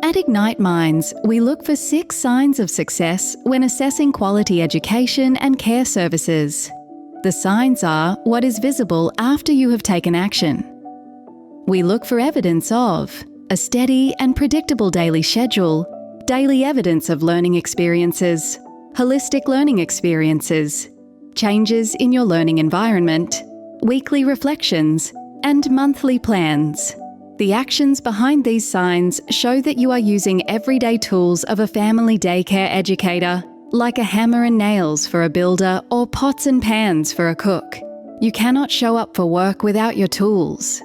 At Ignite Minds, we look for 6 signs of success when assessing quality education and care services. The signs are what is visible after you have taken action. We look for evidence of a steady and predictable daily schedule, daily evidence of learning experiences, holistic learning experiences, changes in your learning environment, weekly reflections, and monthly plans. The actions behind these signs show that you are using everyday tools of a family daycare educator, like a hammer and nails for a builder or pots and pans for a cook. You cannot show up for work without your tools.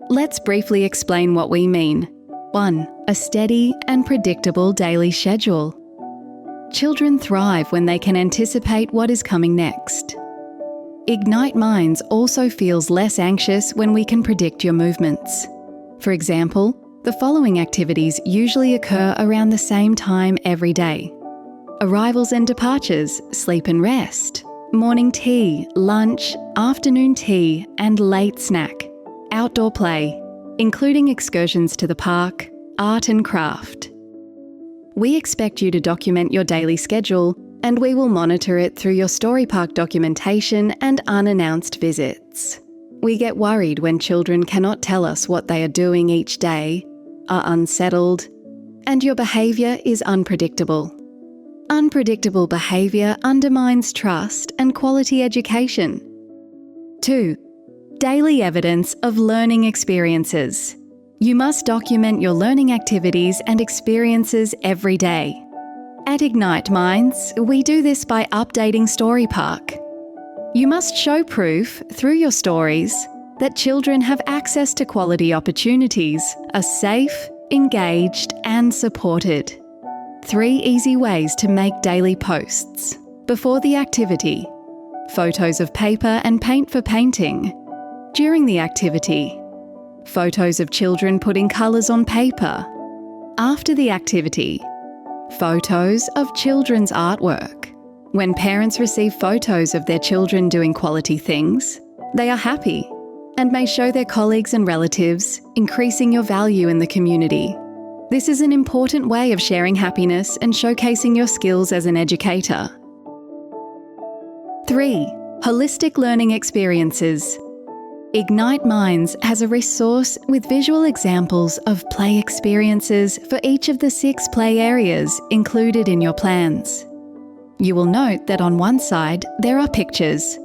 Let's briefly explain what we mean. 1. A steady and predictable daily schedule. Children thrive when they can anticipate what is coming next. Ignite Minds also feels less anxious when we can predict your movements. For example, the following activities usually occur around the same time every day: arrivals and departures, sleep and rest, morning tea, lunch, afternoon tea, and late snack, outdoor play, including excursions to the park, art and craft. We expect you to document your daily schedule, and we will monitor it through your story park documentation and unannounced visits. We get worried when children cannot tell us what they are doing each day, are unsettled, and your behaviour is unpredictable. Unpredictable behaviour undermines trust and quality education. 2. Daily evidence of learning experiences. You must document your learning activities and experiences every day. At Ignite Minds, we do this by updating Story Park. You must show proof, through your stories, that children have access to quality opportunities, are safe, engaged, and supported. 3 easy ways to make daily posts. Before the activity, photos of paper and paint for painting. During the activity, photos of children putting colours on paper. After the activity, photos of children's artwork. When parents receive photos of their children doing quality things, they are happy and may show their colleagues and relatives, increasing your value in the community. This is an important way of sharing happiness and showcasing your skills as an educator. 3. Holistic learning experiences. Ignite Minds has a resource with visual examples of play experiences for each of the 6 play areas included in your plans. You will note that on one side there are pictures,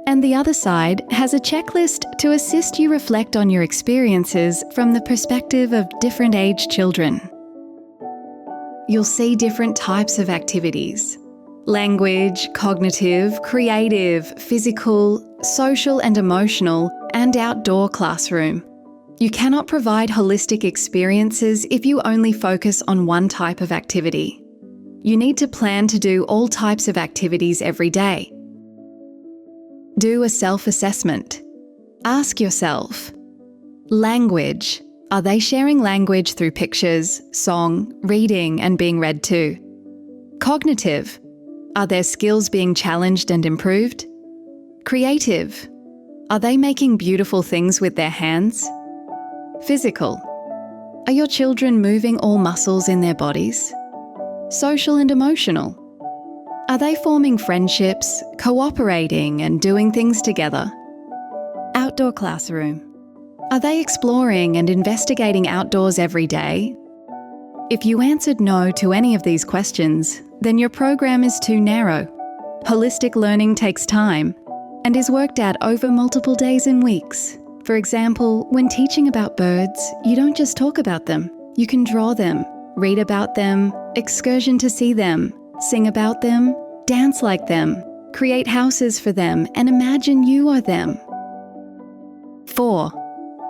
and the other side has a checklist to assist you reflect on your experiences from the perspective of different age children. You'll see different types of activities: language, cognitive, creative, physical, social and emotional, and outdoor classroom. You cannot provide holistic experiences if you only focus on one type of activity. You need to plan to do all types of activities every day. Do a self-assessment. Ask yourself, language. Are they sharing language through pictures, song, reading, and being read to? Cognitive. Are their skills being challenged and improved? Creative. Are they making beautiful things with their hands? Physical. Are your children moving all muscles in their bodies? Social and emotional. Are they forming friendships, cooperating and doing things together? Outdoor classroom. Are they exploring and investigating outdoors every day? If you answered no to any of these questions, then your program is too narrow. Holistic learning takes time and is worked out over multiple days and weeks. For example, when teaching about birds, you don't just talk about them. You can draw them, read about them, excursion to see them, sing about them, dance like them, create houses for them, and imagine you are them. 4.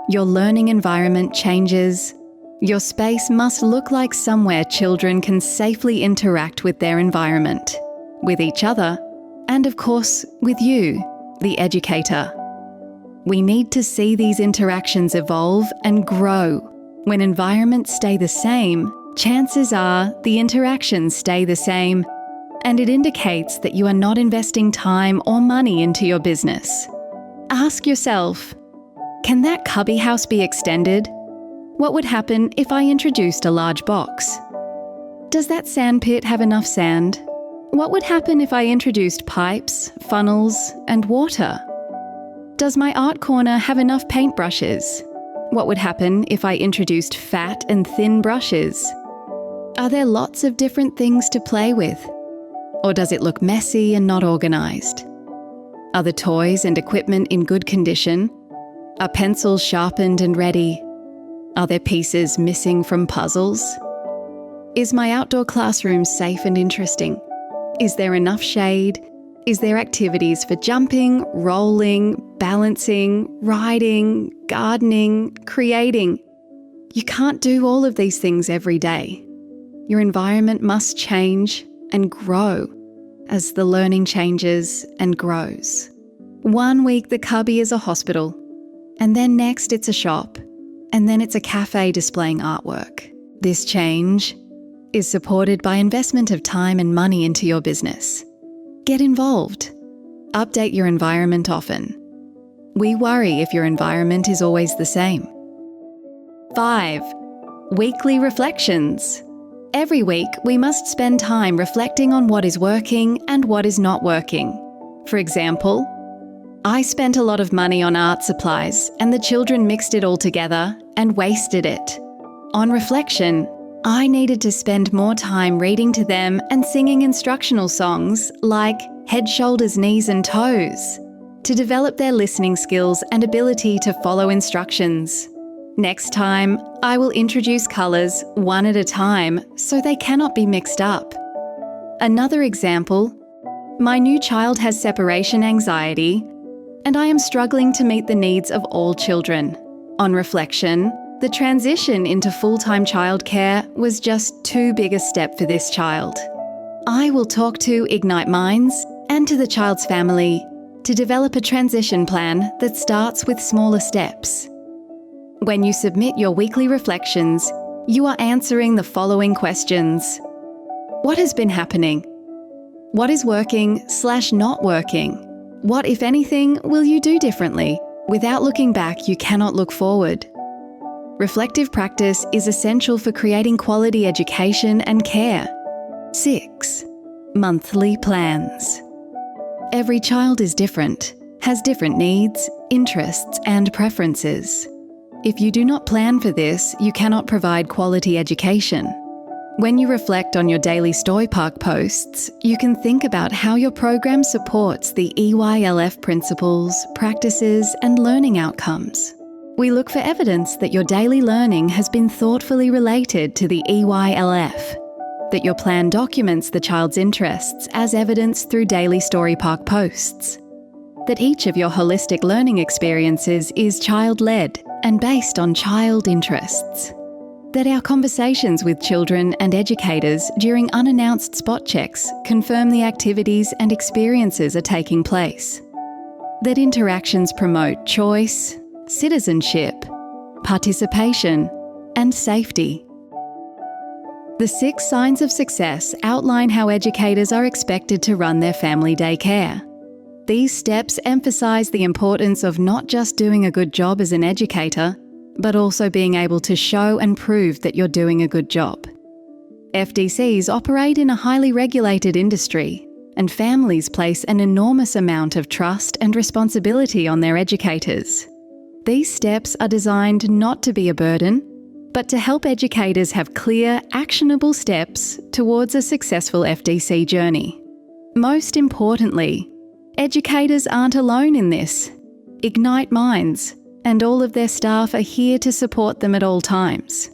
Your learning environment changes. Your space must look like somewhere children can safely interact with their environment, with each other, and of course, with you, the educator. We need to see these interactions evolve and grow. When environments stay the same, chances are the interactions stay the same, and it indicates that you are not investing time or money into your business. Ask yourself, can that cubby house be extended? What would happen if I introduced a large box? Does that sandpit have enough sand? What would happen if I introduced pipes, funnels, and water? Does my art corner have enough paintbrushes? What would happen if I introduced fat and thin brushes? Are there lots of different things to play with? Or does it look messy and not organised? Are the toys and equipment in good condition? Are pencils sharpened and ready? Are there pieces missing from puzzles? Is my outdoor classroom safe and interesting? Is there enough shade? Is there activities for jumping, rolling, balancing, riding, gardening, creating? You can't do all of these things every day. Your environment must change and grow as the learning changes and grows. 1 week the cubby is a hospital, and then next it's a shop, and then it's a cafe displaying artwork. This change is supported by investment of time and money into your business. Get involved. Update your environment often. We worry if your environment is always the same. 5. Weekly reflections. Every week, we must spend time reflecting on what is working and what is not working. For example, I spent a lot of money on art supplies and the children mixed it all together and wasted it. On reflection, I needed to spend more time reading to them and singing instructional songs like Head, Shoulders, Knees and Toes to develop their listening skills and ability to follow instructions. Next time, I will introduce colours one at a time so they cannot be mixed up. Another example, my new child has separation anxiety and I am struggling to meet the needs of all children. On reflection, the transition into full-time childcare was just too big a step for this child. I will talk to Ignite Minds and to the child's family to develop a transition plan that starts with smaller steps. When you submit your weekly reflections, you are answering the following questions. What has been happening? What is working/not working? What, if anything, will you do differently? Without looking back, you cannot look forward. Reflective practice is essential for creating quality education and care. 6. Monthly plans. Every child is different, has different needs, interests, and preferences. If you do not plan for this, you cannot provide quality education. When you reflect on your daily Story Park posts, you can think about how your program supports the EYLF principles, practices, and learning outcomes. We look for evidence that your daily learning has been thoughtfully related to the EYLF, that your plan documents the child's interests as evidenced through daily Story Park posts, that each of your holistic learning experiences is child-led and based on child interests, that our conversations with children and educators during unannounced spot checks confirm the activities and experiences are taking place, that interactions promote choice, citizenship, participation, and safety. The 6 signs of success outline how educators are expected to run their family day care. These steps emphasise the importance of not just doing a good job as an educator, but also being able to show and prove that you're doing a good job. FDCs operate in a highly regulated industry, and families place an enormous amount of trust and responsibility on their educators. These steps are designed not to be a burden, but to help educators have clear, actionable steps towards a successful FDC journey. Most importantly, educators aren't alone in this. Ignite Minds and all of their staff are here to support them at all times.